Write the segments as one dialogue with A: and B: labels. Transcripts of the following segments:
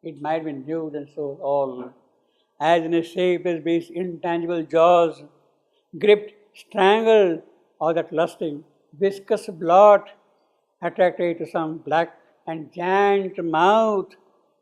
A: it might be nude and so all. As in a shapeless beast, intangible jaws gripped, strangled, or that lusting, viscous blot attracted to some black and giant mouth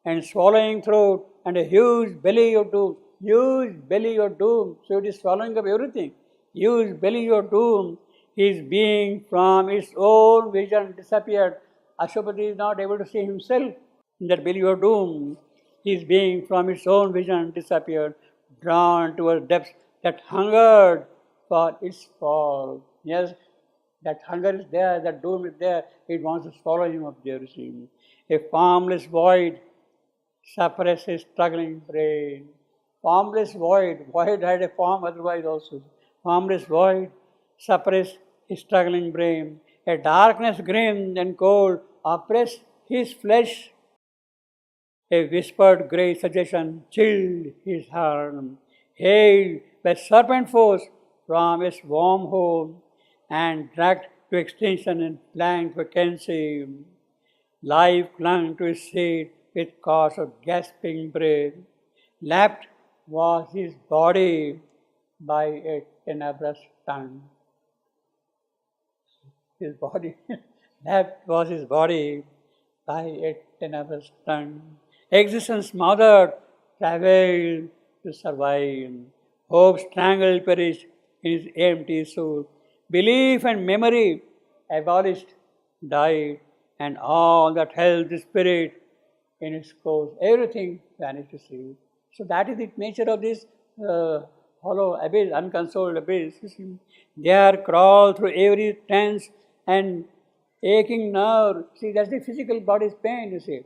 A: and swallowing throat and a huge belly of doom. Huge belly of doom. So it is swallowing up everything. Huge belly of doom. His being from its own vision disappeared. Ashwapati is not able to see himself in that belly of doom. His being from its own vision disappeared, drawn towards depths that hungered for its fall. Yes, that hunger is there, that doom is there, it wants to swallow him up there, you see. A formless void suppresses his struggling brain. Formless void, void had a form otherwise also. Formless void suppressed his struggling brain. A darkness grim and cold oppressed his flesh. A whispered grey suggestion chilled his heart. Hailed by serpent force from its warm home and dragged to extinction in blank vacancy. Life clung to his seat with cause of gasping breath. Lapped was his body by a tenebrous tongue. His body, lapped was his body by a tenebrous tongue. Existence smothered, travailed to survive. Hope strangled, perished in his empty soul. Belief and memory abolished, died, and all that held the spirit in its course, everything vanished to see. So that is the nature of this hollow abyss, unconsoled abyss. There crawl through every tense and aching nerve. See, that's the physical body's pain, you see.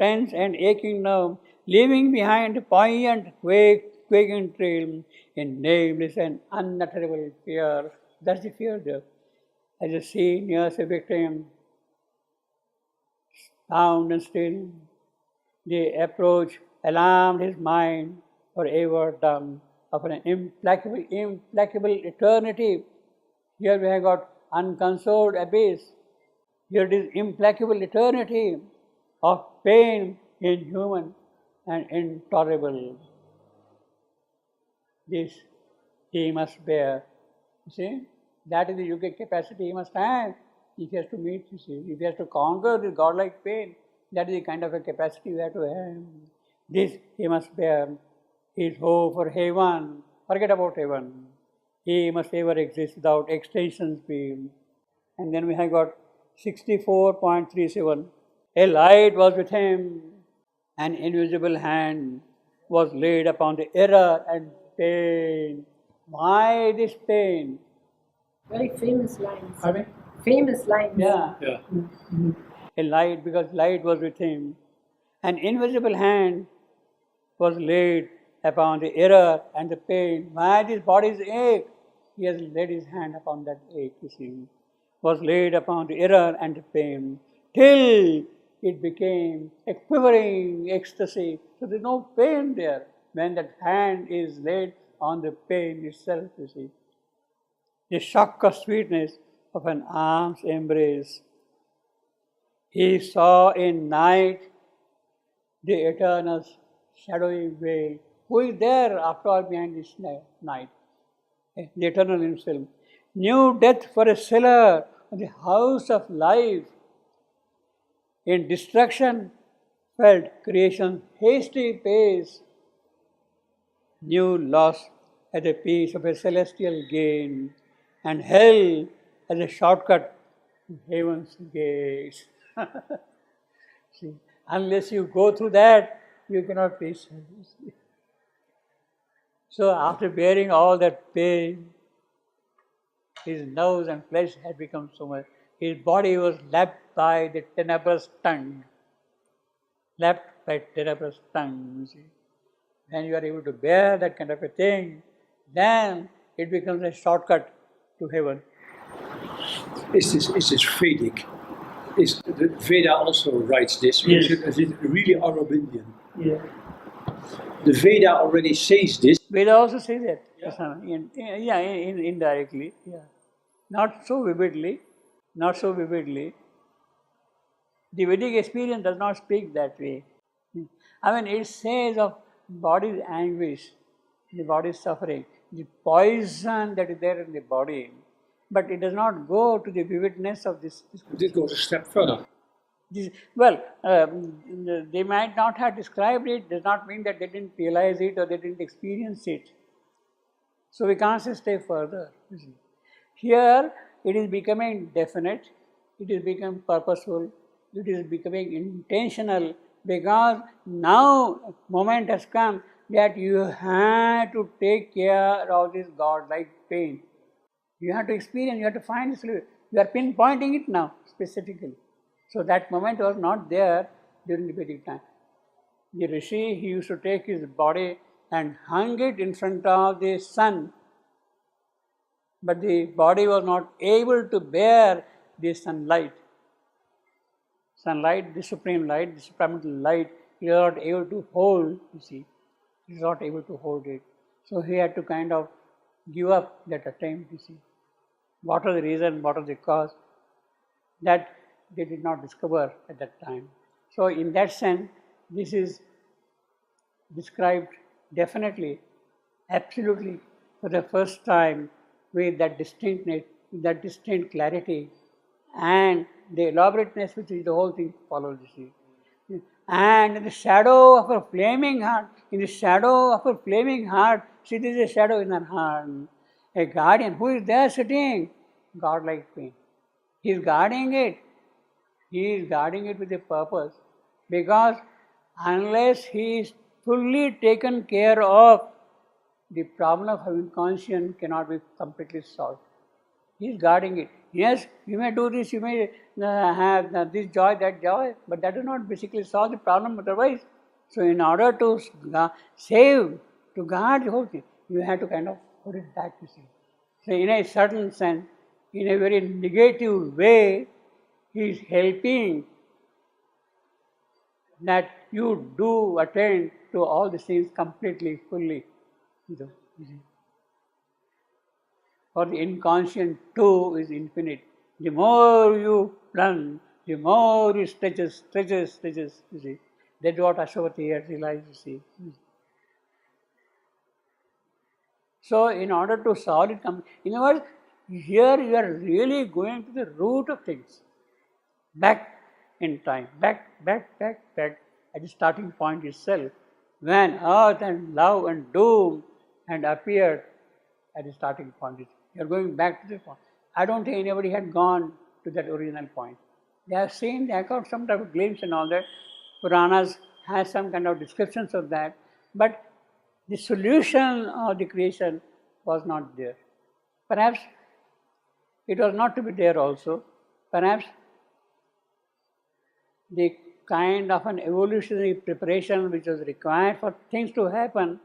A: Tense and aching nerve, leaving behind a poignant, quaking trail in nameless and unutterable fear. That's the fear there. As the sea nears a victim, sound and still, the approach alarmed his mind, forever dumb, of an implacable eternity. Here we have got unconsoled abyss. Here it is implacable eternity of pain, inhuman and intolerable. This he must bear. You see, that is the yogic capacity he must have. If he has to meet, you see, if he has to conquer this godlike pain, that is the kind of a capacity we have to have. This he must bear. His hope for heaven, forget about heaven. He must ever exist without extensions being. And then we have got 64.37. A light was with him, an invisible hand was laid upon the error and pain. Why this pain?
B: Very famous lines.
A: Pardon?
B: Famous lines.
A: Yeah.
B: Mm-hmm.
A: A light, because light was with him. An invisible hand was laid upon the error and the pain. Why this body's ache? He has laid his hand upon that ache, you see. Was laid upon the error and the pain, till it became a quivering ecstasy. So there's no pain there when that hand is laid on the pain itself, you see. The shock of sweetness of an arm's embrace. He saw in night the eternal shadowy veil. Who is there after all behind this night? The eternal himself. Knew death for a cellar of the house of life. In destruction felt creation's hasty pace. Knew loss as a piece of a celestial gain, and hell as a shortcut to heaven's gates. See, unless you go through that, you cannot reach hell. So after bearing all that pain, his nerves and flesh had become so much. His body was lapped by the tenebrous tongue. Lapped by tenebrous tongue, you see. When you are able to bear that kind of a thing, then it becomes a shortcut to heaven.
C: Is this Vedic? Is the Veda also writes this?
A: Yes.
C: Is it really Aurobidian?
A: Yeah.
C: The Veda already says this.
A: Veda also says that. Yeah. Indirectly. Yeah. Not so vividly. Not so vividly. The Vedic experience does not speak that way. I mean, it says of body's anguish, the body's suffering, the poison that is there in the body, but it does not go to the vividness of this.
C: This goes a step further.
A: Well, they might not have described it, does not mean that they didn't realize it or they didn't experience it. So we can't say stay further. Here it is becoming definite, it is becoming purposeful, it is becoming intentional, because now moment has come that you have to take care of this God-like pain. You have to experience, you have to find the solution. You are pinpointing it now specifically. So that moment was not there during the Vedic time. The Rishi, he used to take his body and hung it in front of the sun, but the body was not able to bear the sunlight. Sunlight, the supreme light, the supramental light, he was not able to hold, you see. He was not able to hold it. So he had to kind of give up that attempt, you see. What was the reason, what was the cause? That they did not discover at that time. So in that sense, this is described definitely, absolutely, for the first time with that distinctness, that distinct clarity, and the elaborateness which is the whole thing follows, you see. And in the shadow of a flaming heart, in the shadow of a flaming heart, see, there is a shadow in our heart. A guardian, who is there sitting? God-like being. He is guarding it. He is guarding it with a purpose. Because unless he is fully taken care of, the problem of having conscience cannot be completely solved. He is guarding it. Yes, you may do this, you may have this joy, that joy, but that does not basically solve the problem otherwise. So in order to save, to guard the whole thing, you have to kind of put it back, you see. So in a certain sense, in a very negative way, he is helping that you do attend to all the things completely, fully. You see. For the inconscient too is infinite. The more you run, the more it stretches, you see. That's what Ashwati has realized, you see. So in order to solve it, in other words, here you are really going to the root of things. Back in time, back at the starting point itself, when earth and love and doom had appeared at the starting point. You are going back to the point. I don't think anybody had gone to that original point. They have seen, they have got some type of glimpse and all that. Puranas has some kind of descriptions of that, but the solution of the creation was not there. Perhaps it was not to be there also. Perhaps the kind of an evolutionary preparation which was required for things to happen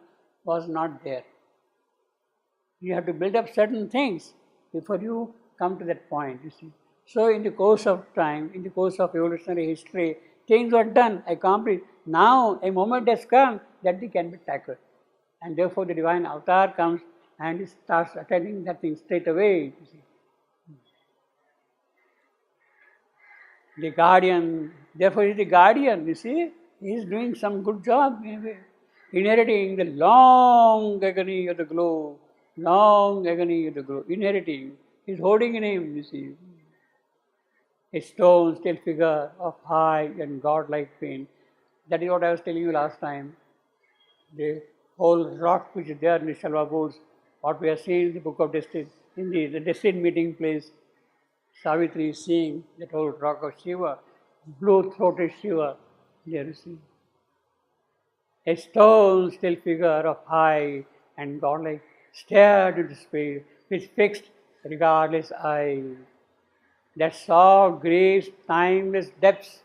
A: was not there. You have to build up certain things before you come to that point, you see. So in the course of time, in the course of evolutionary history, things were done, accomplished. Now a moment has come that they can be tackled. And therefore the divine avatar comes and it starts attending that thing straight away, you see. The guardian, therefore he is the guardian, you see. He is doing some good job anyway, inheriting the long agony of the globe, inheriting. He is holding in him, you see, a stone still figure of high and God-like pain. That is what I was telling you last time. The whole rock which is there in the Shalva woods, what we have seen in the book of Destiny, in the Destiny meeting place, Savitri is seeing that whole rock of Shiva, blue-throated Shiva, there you see. A stone still figure of high and godlike stared into space with fixed, regardless eye, that saw grief's timeless depths,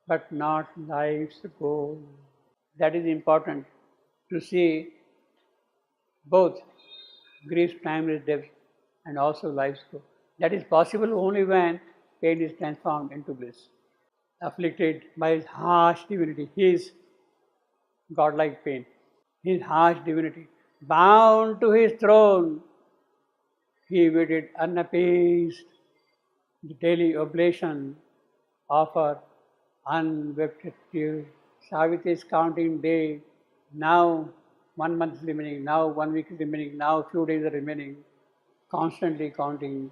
A: but not life's goal. That is important, to see both grief's timeless depths and also life's goal. That is possible only when pain is transformed into bliss. Afflicted by his harsh divinity, his godlike pain, his harsh divinity, bound to his throne, he waited unappeased the daily oblation, offer unwept tears, Savitri is counting day. Now 1 month is remaining, now 1 week is remaining, now few days are remaining, constantly counting.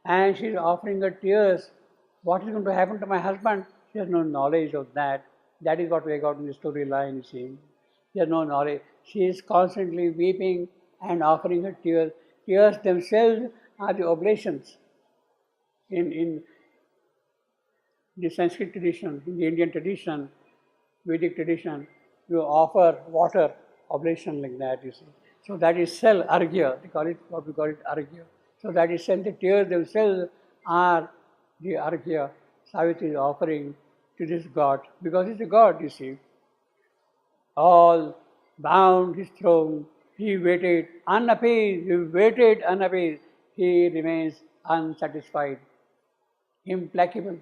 A: And she is offering her tears. What is going to happen to my husband? She has no knowledge of that. That is what we got in the storyline, you see. She has no knowledge. She is constantly weeping and offering her tears. Tears themselves are the oblations. In the Sanskrit tradition, in the Indian tradition, Vedic tradition, you offer water oblation like that, you see. So that is cell arghya, they call it, what we call it arghya. So that is cell, the tears themselves are the arghya Savitri is offering to this god, because he's a god, you see. All bound his throne, he waited unappeased, he remains unsatisfied, implacable.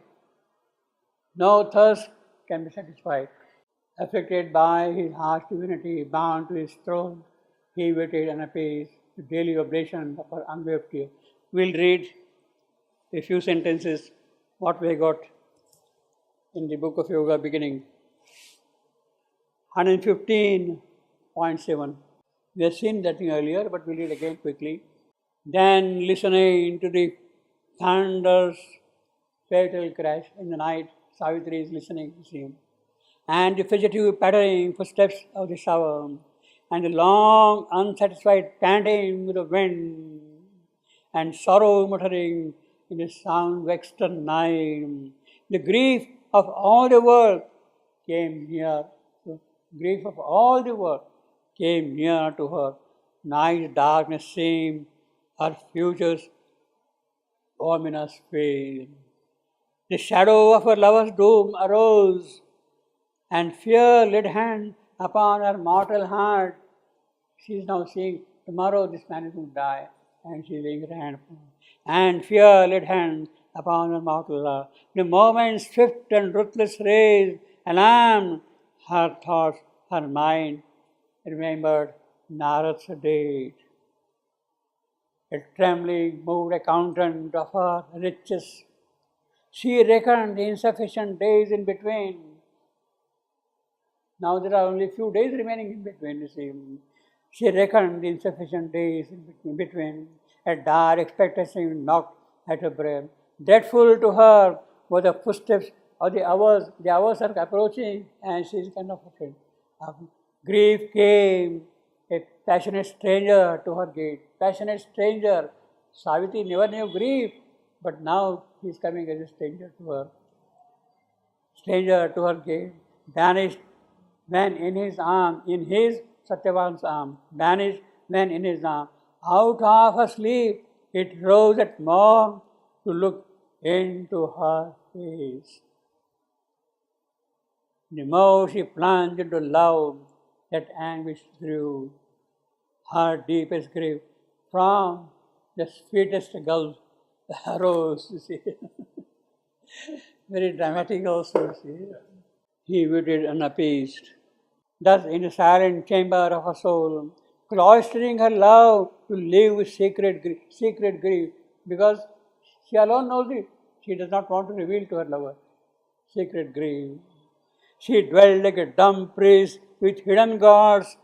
A: No thirst can be satisfied. Affected by his harsh divinity, bound to his throne, he waited unappeased, the daily oblation of her unwaved tears. We'll read a few sentences, what we got in the book of Yoga beginning. 115.7. We have seen that thing earlier, but we'll read again quickly. Then listening to the thunder's fatal crash in the night, Savitri is listening to him. And the fugitive pattering footsteps of the shower, and the long unsatisfied panting with the wind, and sorrow muttering in the sound-vexed night. The grief of all the world came near. The grief of all the world came near to her. Night's darkness seemed her future's ominous face. The shadow of her lover's doom arose, and fear laid hand upon her mortal heart. She is now seeing tomorrow this man is going to die, and she is laying her hand upon him. And fear laid hand upon her mortal heart. The moment's swift and ruthless rays alarmed her thoughts, her mind remembered Narad's date. A trembling moved accountant of her riches. She reckoned the insufficient days in between. Now there are only few days remaining in between, you see. She reckoned the insufficient days in between. A dire expectancy knocked at her brain. Dreadful to her were the footsteps of the hours. The hours are approaching, and she is kind of afraid. Grief came, a passionate stranger to her gate. Passionate stranger. Savitri never knew grief, but now he is coming as a stranger to her. Stranger to her gate. Vanished when in his Satyavan's arm. Vanished when in his arm. Out of her sleep, it rose at morn to look into her face. The more she plunged into love, that anguish grew. Her deepest grief from the sweetest gulf arose, you see. Very dramatic also, you see. He waited unappeased. Thus, in the silent chamber of her soul, cloistering her love to live with secret grief, because she alone knows it. She does not want to reveal to her lover secret grief. She dwelled like a dumb priest with hidden gods,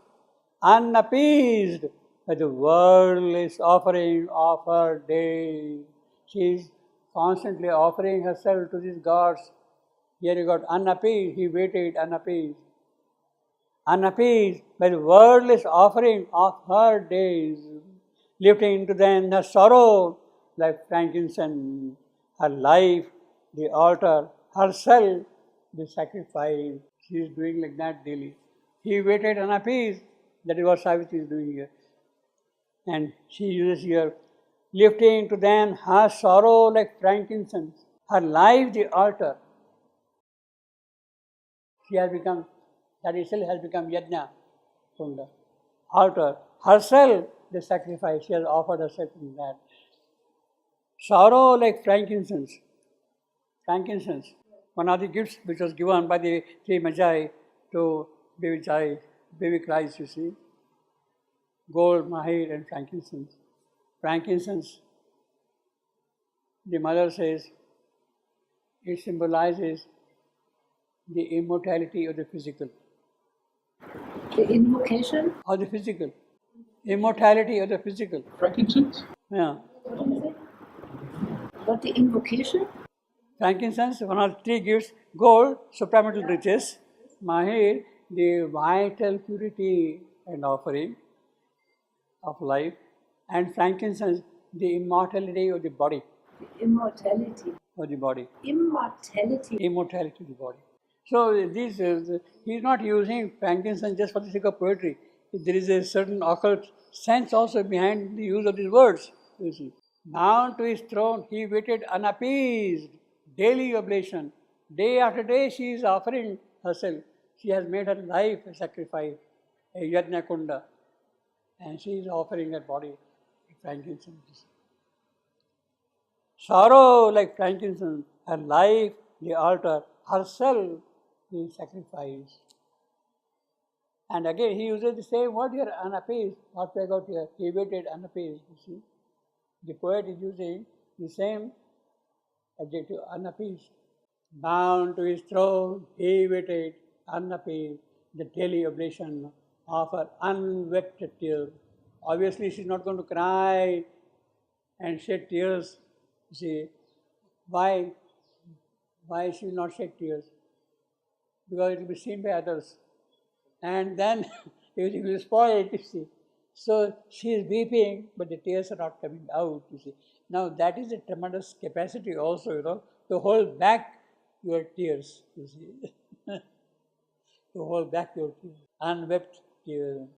A: unappeased by the worldless offering of her day. She is constantly offering herself to these gods. Here you got unappeased, he waited unappeased. Unappeased by the worldless offering of her days, lifting to them her sorrow like frankincense, her life, the altar, herself, the sacrifice. She is doing like that daily. He waited unappeased. That is what Savitri is doing here. And she uses here, lifting to them her sorrow like frankincense, her life, the altar. She has become, that itself has become yajna, kunda, altar. Herself, the sacrifice, she has offered herself in that. Sorrow like frankincense. Frankincense, one of the gifts which was given by the three Magi to baby Christ, you see. Gold, mahir and frankincense. Frankincense, the mother says, it symbolizes the immortality of the physical.
B: The invocation?
A: Of the physical. Immortality of the physical.
C: Frankincense?
A: Yeah.
B: What is it? What the invocation?
A: Frankincense, one of the three gifts, gold, supramental riches, Mahir, the vital purity and offering of life, and frankincense, the immortality of the body.
B: The immortality.
A: Of the body.
B: Immortality.
A: Immortality of the body. So this is, he is not using frankincense just for the sake of poetry. There is a certain occult sense also behind the use of these words. You see, bound to his throne, he waited unappeased, daily oblation. Day after day, she is offering herself. She has made her life a sacrifice, a yajna kunda, and she is offering her body frankincense. Sorrow like frankincense, her life, the altar, herself, the sacrifice. And again, he uses the same word here, unappeased. What we got here, he waited unappeased. You see, the poet is using the same adjective, unappeased. Bound to his throne, he waited unappeased. The daily oblation of her unwept tears. Obviously, she's not going to cry and shed tears. You see, why? Why she will not shed tears? Because it will be seen by others. And then it will spoil it, you see. So she is weeping, but the tears are not coming out, you see. Now that is a tremendous capacity also, to hold back your tears, you see. To hold back your tears, unwept tears.